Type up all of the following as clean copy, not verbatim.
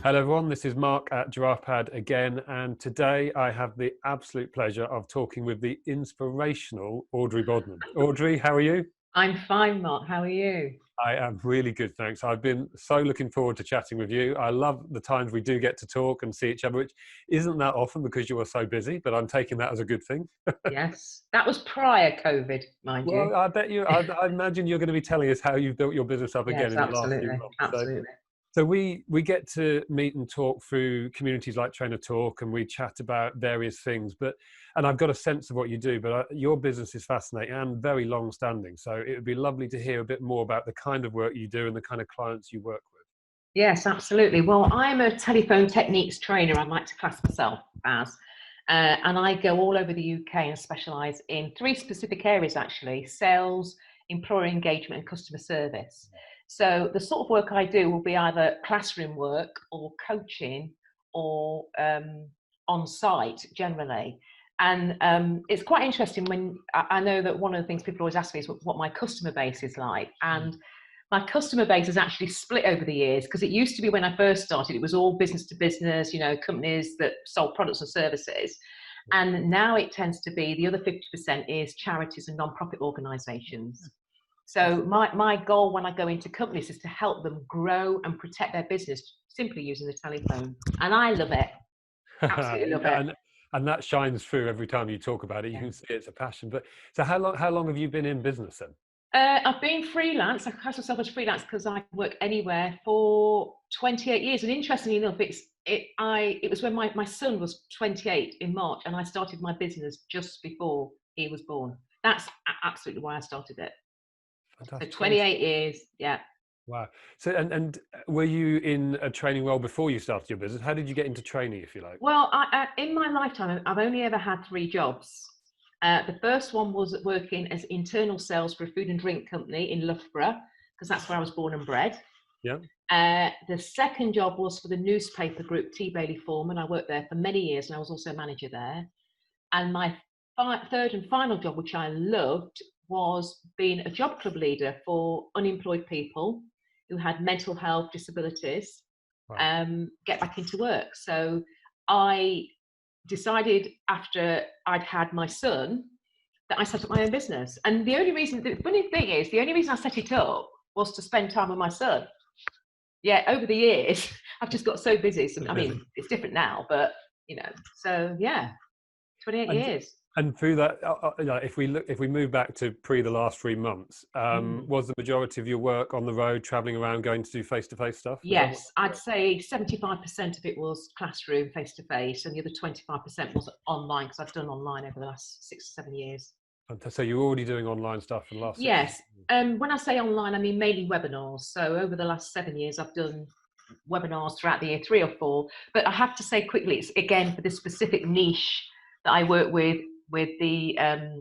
Hello everyone, this is Mark at GiraffePad again, and today I have the absolute pleasure of talking with the inspirational Audrey Bodman. Audrey, how are you? I'm fine, Mark. How are you? I am really good, thanks. I've been so looking forward to chatting with you. I love the times we do get to talk and see each other, which isn't that often because you are so busy, but I'm taking that as a good thing. Yes, that was prior COVID, mind you. Well, I bet you, I imagine you're going to be telling us how you've built your business up again Yes, in the last few absolutely, months. absolutely. So we get to meet and talk through communities like Trainer Talk, and we chat about various things. And I've got a sense of what you do, but your business is fascinating and very long standing. So it would be lovely to hear a bit more about the kind of work you do and the kind of clients you work with. Yes, absolutely. Well, I'm a telephone techniques trainer. I like to class myself as, and I go all over the UK and specialise in three specific areas actually: sales, employer engagement, and customer service. So the sort of work I do will be either classroom work or coaching or on site generally. And it's quite interesting when I know that one of the things people always ask me is what my customer base is like. And my customer base has actually split over the years, because it used to be when I first started, it was all business to business, you know, companies that sold products and services. And now it tends to be the other 50% is charities and non-profit organisations. So my goal when I go into companies is to help them grow and protect their business simply using the telephone. And I love it. Absolutely love it. And that shines through every time you talk about it. You Yeah. can see it's a passion. But so how long have you been in business then? I've been freelance. I class myself as freelance because I work anywhere for 28 years. And interestingly enough, it was when my son was 28 in March, and I started my business just before he was born. That's absolutely why I started it. So Fantastic. 28 years, yeah. Wow. So, and were you in a training role before you started your business? How did you get into training, if you like? Well, in my lifetime, I've only ever had three jobs. The first one was working as internal sales for a food and drink company in Loughborough, because that's where I was born and bred. Yeah. The second job was for the newspaper group T. Bailey Foreman. I worked there for many years, and I was also a manager there. And my third and final job, which I loved, was being a job club leader for unemployed people who had mental health disabilities, Wow. get back into work. So I decided after I'd had my son that I set up my own business. And the funny thing is, the only reason I set it up was to spend time with my son. Yeah, over the years, I've just got so busy. So, I mean, it's different now, but you know, so yeah, 28 And years. and through that, if we move back to the last 3 months, Mm. was the majority of your work on the road, traveling around, going to do face-to-face stuff? Is that what? Yes, I'd say 75% of it was classroom, face to face, and the other 25% was online, because I've done online over the last 6 or 7 years. So you're already doing online stuff for the last 6 Yes, when I say online, I mean mainly webinars. So over the last 7 years, I've done webinars throughout the year, 3 or 4. But I have to say quickly, it's again for this specific niche that I work with the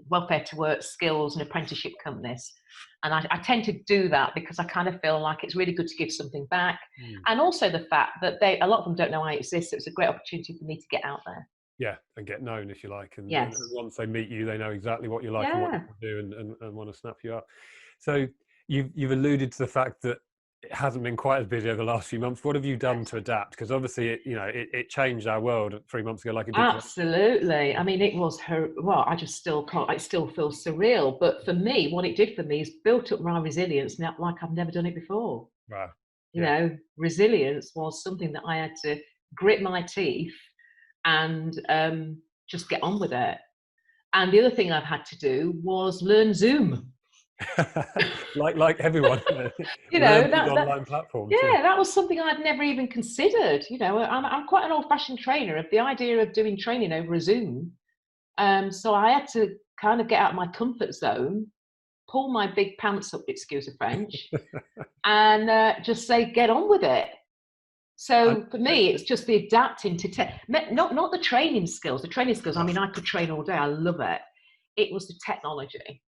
welfare to work skills and apprenticeship companies. And I tend to do that because I kind of feel like it's really good to give something back. And also the fact that a lot of them don't know I exist. So it's a great opportunity for me to get out there. Yeah, and get known, if you like, and Yes. once they meet you, they know exactly what you like and what you Yeah. can do, and want to snap you up. So you've alluded to the fact that it hasn't been quite as busy over the last few months. What have you done to adapt? Because obviously, it changed our world 3 months ago, like it did. Absolutely. I mean, it was her. Well, I just still can't. It still feels surreal. But for me, what it did for me is built up my resilience, now like I've never done it before. Wow. You Yeah. know, resilience was something that I had to grit my teeth and just get on with it. And the other thing I've had to do was learn Zoom. like everyone, You know, learn these that online platforms. Yeah. yeah, that was something I'd never even considered. You know, I'm quite an old-fashioned trainer. Of the idea of doing training over a Zoom. So I had to kind of get out of my comfort zone, pull my big pants up, excuse the French, and just say, get on with it. And, So for me, it's just the adapting to not the training skills. The training skills, I mean, I could train all day. I love it. It was the technology.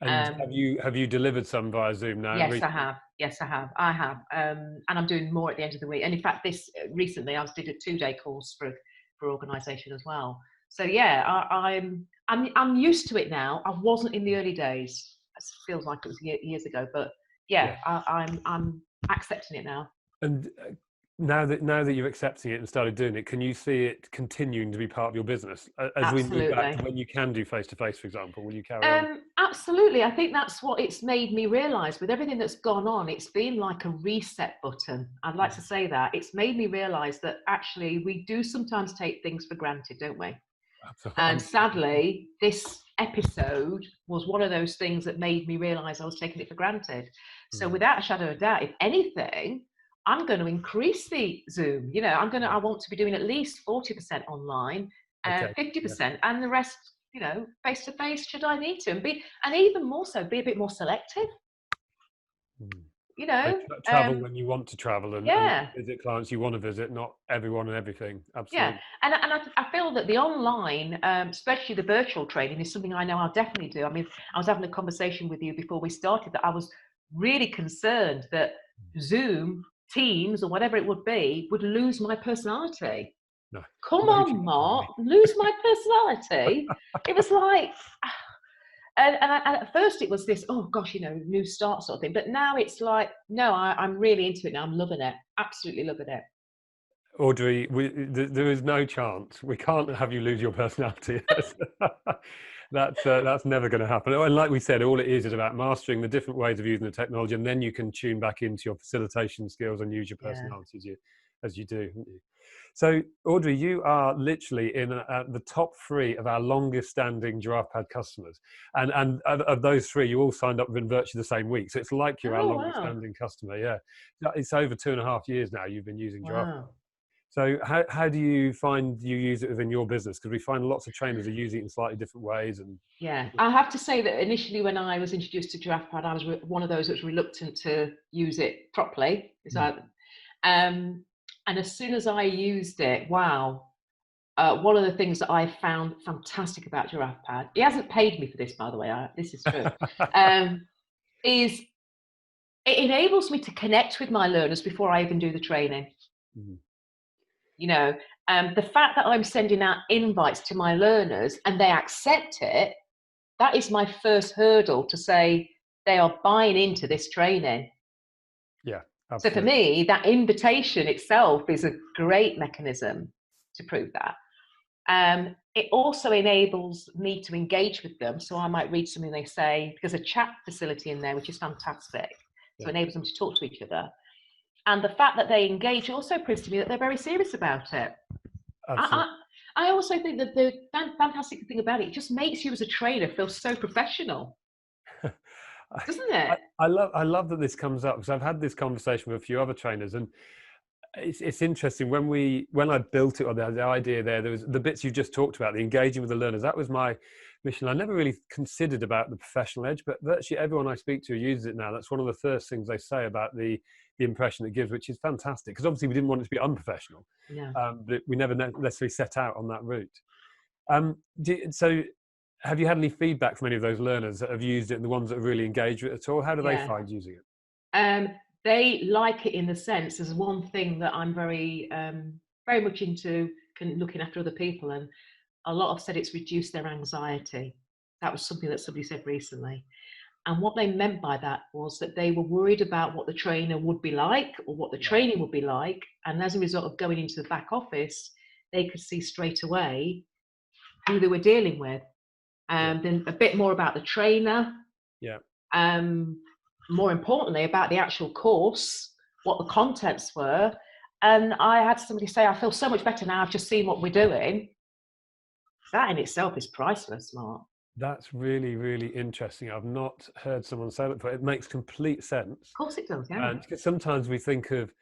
and Um, have you delivered some via Zoom now yes, I recently? have. Yes, I have. I have. And I'm doing more at the end of the week. And in fact, this recently, I did a 2-day course for organisation as well. So yeah, I'm used to it now. I wasn't in the early days. It feels like it was years ago, but yeah, Yeah. I'm accepting it now. And now that you're accepting it and started doing it, can you see it continuing to be part of your business as we move back Absolutely. to when you can do face-to-face, for example? Will you carry on? Absolutely. I think that's what it's made me realise. With everything that's gone on, it's been like a reset button. I'd like to say that. It's made me realise that actually we do sometimes take things for granted, don't we? And sadly, this episode was one of those things that made me realise I was taking it for granted. So without a shadow of a doubt, if anything, I'm going to increase the Zoom. You know, I want to be doing at least 40% online, Okay. 50%, and the rest, you know, face to face should I need to, and even more so, be a bit more selective. You So know, travel when you want to travel and yeah. visit clients you want to visit, not everyone and everything. Yeah, Absolutely. and I feel that the online, especially the virtual training, is something I know I'll definitely do. I mean, I was having a conversation with you before we started that I was really concerned that Zoom, Teams, or whatever it would be, would lose my personality. No. Come No on, chance of me. Mark, lose my personality. It was like, and at first it was this, oh gosh, you know, new start sort of thing. But now it's like, no, I'm really into it now. I'm loving it. Absolutely loving it. Audrey, there is no chance. We can't have you lose your personality. That's never going to happen. And like we said, all it is about mastering the different ways of using the technology, and then you can tune back into your facilitation skills and use your personality as you do. So, Audrey, you are literally in the top 3 of our longest-standing GiraffePad customers, and of those 3, you all signed up within virtually the same week. So it's like you're our Oh wow. longest-standing customer. Yeah, it's over 2.5 years now you've been using GiraffePad. Wow. So how do you find you use it within your business? Because we find lots of trainers are using it in slightly different ways. And Yeah, I have to say that initially when I was introduced to GiraffePad, I was one of those that was reluctant to use it properly. And as soon as I used it, wow, one of the things that I found fantastic about GiraffePad, he hasn't paid me for this, by the way, this is true, is it enables me to connect with my learners before I even do the training. You know, the fact that I'm sending out invites to my learners and they accept it, that is my first hurdle to say they are buying into this training. Yeah, So for absolutely. me, that invitation itself is a great mechanism to prove that. It also enables me to engage with them. So I might read something they say, there's a chat facility in there, which is fantastic. So it enables them to talk to each other. And the fact that they engage also proves to me that they're very serious about it. Absolutely. I also think that the fantastic thing about it just makes you as a trainer feel so professional, doesn't it? I love that this comes up, because I've had this conversation with a few other trainers, and it's interesting when I built it, or the idea there was the bits you just talked about, the engaging with the learners. That was my mission. I never really considered about the professional edge, but virtually everyone I speak to uses it now. That's one of the first things they say about the impression it gives, which is fantastic, because obviously we didn't want it to be unprofessional. Yeah. But we never necessarily set out on that route. So have you had any feedback from any of those learners that have used it, and the ones that have really engaged with it at all? How do they find using it? They like it in the sense, there's one thing that I'm very much into, looking after other people, and a lot have said it's reduced their anxiety. That was something that somebody said recently. And what they meant by that was that they were worried about what the trainer would be like, or what the training would be like. And as a result of going into the back office, they could see straight away who they were dealing with. Then a bit more about the trainer. More importantly, about the actual course, what the contents were. And I had somebody say, I feel so much better now, I've just seen what we're doing. That in itself is priceless, Mark. That's really, really interesting. I've not heard someone say that before. It makes complete sense. Of course it does, yeah. Because sometimes we think of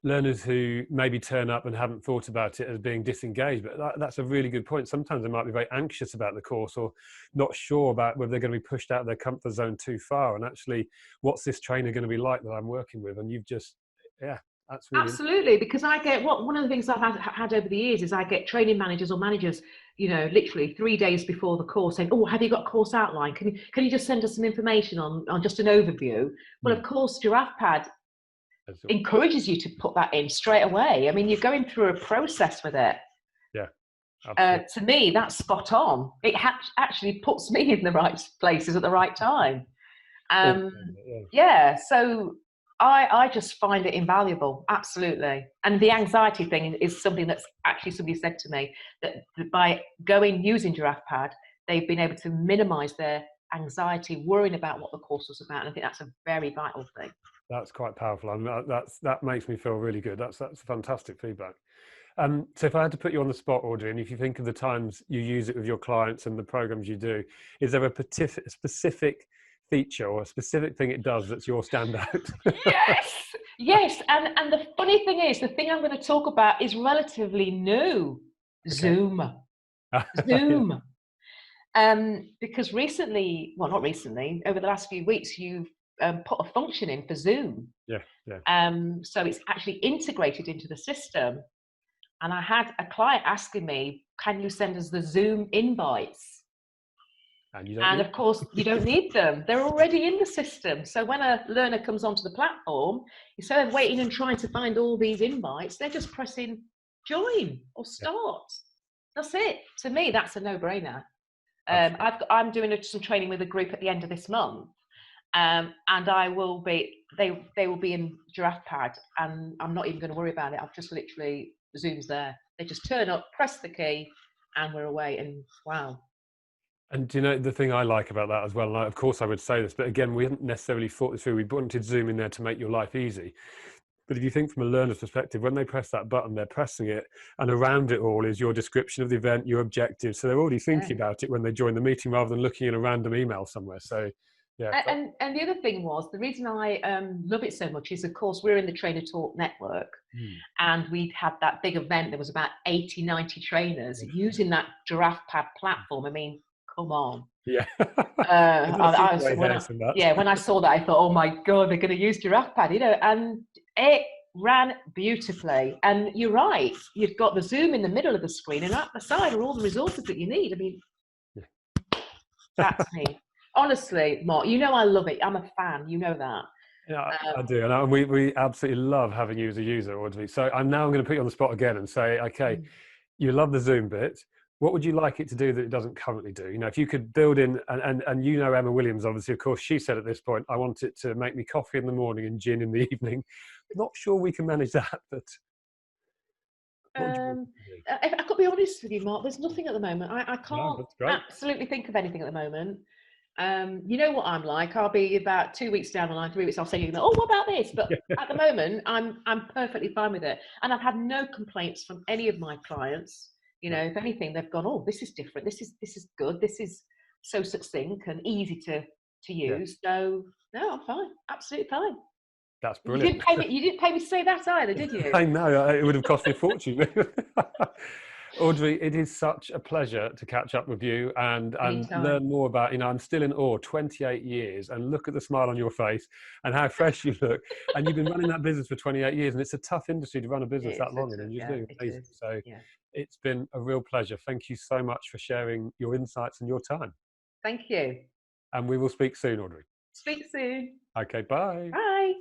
learners who maybe turn up and haven't thought about it as being disengaged, but that's a really good point. Sometimes they might be very anxious about the course, or not sure about whether they're going to be pushed out of their comfort zone too far, and actually, what's this trainer going to be like that I'm working with? And you've just, that's really absolutely, because I get one of the things I've had over the years is I get training managers or managers, you know, literally 3 days before the course saying, oh, have you got a course outline? Can you just send us some information on just an overview? Well, of course, GiraffePad encourages you to put that in straight away. I mean, you're going through a process with it. To me, that's spot on. It actually puts me in the right places at the right time. So I just find it invaluable, absolutely. And the anxiety thing is something that's actually somebody said to me that by using GiraffePad, they've been able to minimize their anxiety, worrying about what the course was about. And I think that's a very vital thing. That's quite powerful. I mean, that makes me feel really good. That's fantastic feedback. So if I had to put you on the spot, Audrey, and if you think of the times you use it with your clients and the programs you do, is there a specific feature or a specific thing it does that's your standout? Yes, yes. And the funny thing is, the thing I'm going to talk about is relatively new. Okay. Zoom. Yeah. Because recently, well, not recently, over the last few weeks, you've put a function in for Zoom. Yeah, yeah. So it's actually integrated into the system. And I had a client asking me, can you send us the Zoom invites? And of course, you don't need them. They're already in the system. So when a learner comes onto the platform, instead of waiting and trying to find all these invites, they're just pressing join or start. That's it. To me, that's a no-brainer. I'm doing some training with a group at the end of this month, and they will be in GiraffePad, and I'm not even going to worry about it. I've just literally, Zoom's there. They just turn up, press the key, and we're away. And wow. And do you know the thing I like about that as well? And of course I would say this, but again, we hadn't necessarily thought this through. We wanted Zoom in there to make your life easy. But if you think from a learner's perspective, when they press that button, they're pressing it, and around it all is your description of the event, your objectives. So they're already thinking about it when they join the meeting rather than looking in a random email somewhere. So yeah. And the other thing was, the reason I love it so much is, of course, we're in the Trainer Talk network, and we'd had that big event. There was about 80, 90 trainers using that GiraffePad platform. I mean, come on. Yeah. When I saw that, I thought, oh my God, they're going to use GiraffePad, you know, and it ran beautifully. And you're right, you've got the Zoom in the middle of the screen, and at the side are all the resources that you need. I mean, that's me. Honestly, Mark, you know I love it. I'm a fan, you know that. Yeah, I do. And we absolutely love having you as a user, Audrey. So I'm now going to put you on the spot again and say, okay, you love the Zoom bit. What would you like it to do that it doesn't currently do? You know, if you could build in, and you know Emma Williams, obviously, of course, she said at this point, I want it to make me coffee in the morning and gin in the evening. Not sure we can manage that, but... If I could be honest with you, Mark, there's nothing at the moment. I can't absolutely think of anything at the moment. You know what I'm like. I'll be about 2 weeks down the line, 3 weeks, I'll say, oh, what about this? But at the moment, I'm perfectly fine with it. And I've had no complaints from any of my clients. You know, if anything, they've gone, oh, this is different. This is good. This is so succinct and easy to use. So no, I'm fine. Absolutely fine. That's brilliant. You didn't pay me to say that either, did you? I know, it would have cost me a fortune. Audrey, it is such a pleasure to catch up with you and learn more about, you know, I'm still in awe, 28 years, and look at the smile on your face and how fresh you look. And you've been running that business for 28 years, and it's a tough industry to run a business that long in, and you're doing amazing. So it's been a real pleasure. Thank you so much for sharing your insights and your time. Thank you. And we will speak soon, Audrey. Speak soon. Okay, bye. Bye.